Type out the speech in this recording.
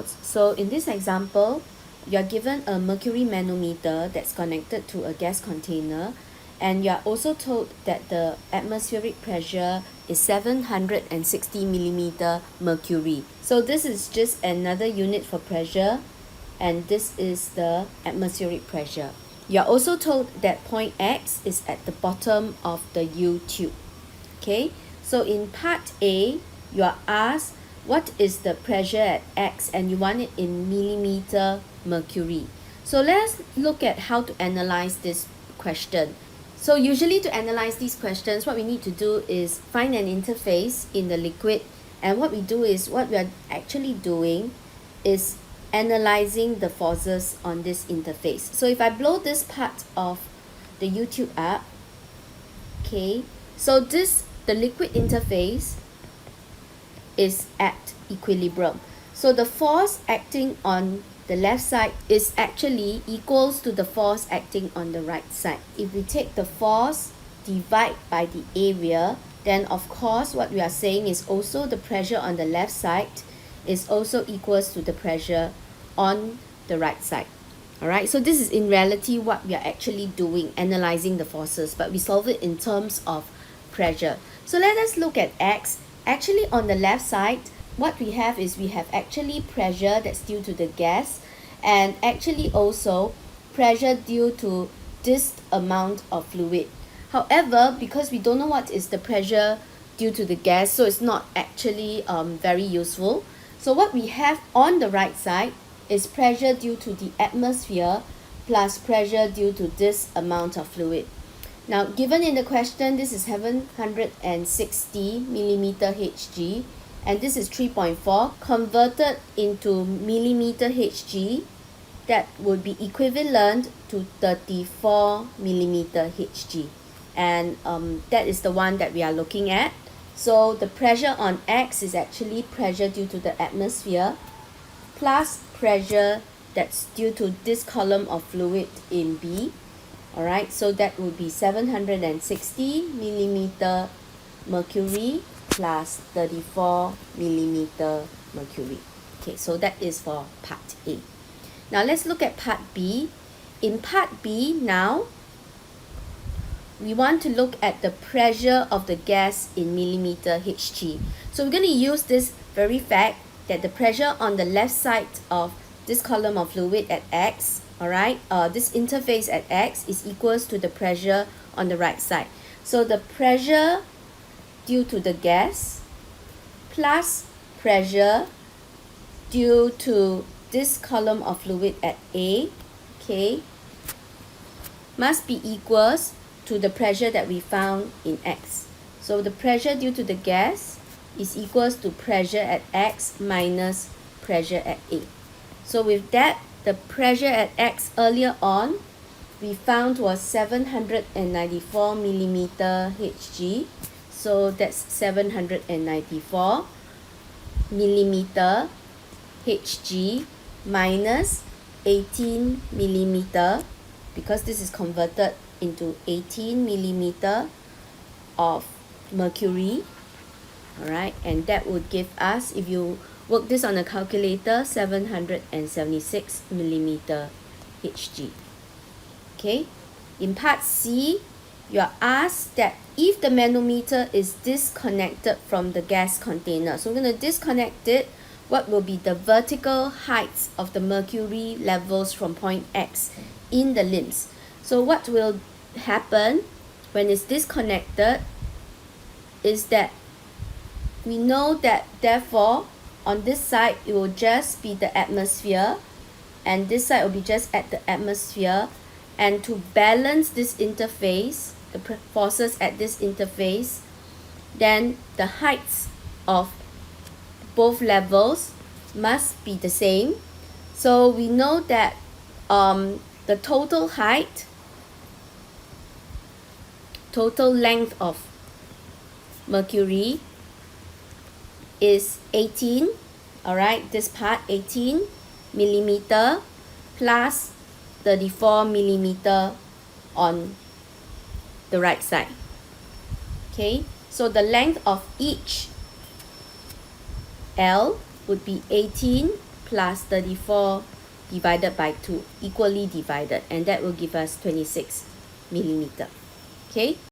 notes. So in this example, you are given a mercury manometer that's connected to a gas container, and you are also told that the atmospheric pressure is 760 millimeter mercury. So this is just another unit for pressure, and this is the atmospheric pressure. You are also told that point X is at the bottom of the U tube. Okay, so in part A, you are asked what is the pressure at X, and you want it in millimeter mercury. So let's look at how to analyze this question. So usually to analyze these questions, what we need to do is find an interface in the liquid, and what we are actually doing is analyzing the forces on this interface. So if I blow this part of the U tube up, okay, so the liquid interface is at equilibrium. So the force acting on the left side is actually equals to the force acting on the right side. If we take the force divide by the area, then of course what we are saying is also the pressure on the left side is also equals to the pressure on the right side. Alright, so this is in reality what we are actually doing, analyzing the forces, but we solve it in terms of pressure. So let us look at X. Actually on the left side, what we have is we have actually pressure that's due to the gas, and actually also pressure due to this amount of fluid. However, because we don't know what is the pressure due to the gas, so it's not actually very useful. So what we have on the right side is pressure due to the atmosphere plus pressure due to this amount of fluid. Now, given in the question, this is 760 millimeter Hg, and this is 3.4. Converted into millimeter Hg, that would be equivalent to 34 millimeter Hg. And that is the one that we are looking at. So the pressure on X is actually pressure due to the atmosphere plus pressure that's due to this column of fluid in B. Alright, so that would be 760 millimeter mercury plus 34 millimeter mercury. Okay, so that is for part A. Now let's look at part B. In part B now, we want to look at the pressure of the gas in millimeter Hg. So we're going to use this very fact that the pressure on the left side of this column of fluid at X, alright, this interface at X is equals to the pressure on the right side. So the pressure due to the gas plus pressure due to this column of fluid at A, okay, must be equals to the pressure that we found in X. So the pressure due to the gas is equals to pressure at X minus pressure at A. So with that, the pressure at X earlier on we found was 794 millimeter Hg. So that's 794 millimeter Hg minus 18 millimeter, because this is converted into 18 millimeter of mercury. Alright, and that would give us, if you work this on a calculator, 776 millimeter Hg. Okay, in part C, you are asked that if the manometer is disconnected from the gas container, so we're going to disconnect it, what will be the vertical heights of the mercury levels from point X in the limbs? So what will happen when it's disconnected is that we know that therefore on this side it will just be the atmosphere, and this side will be just at the atmosphere, and to balance this interface, the forces at this interface, then the heights of both levels must be the same. So we know that the total height, total length of mercury is 18, alright, this part 18 millimeter plus 34 millimeter on the right side. Okay, so the length of each L would be 18 plus 34 divided by 2, equally divided, and that will give us 26 millimeter. Okay.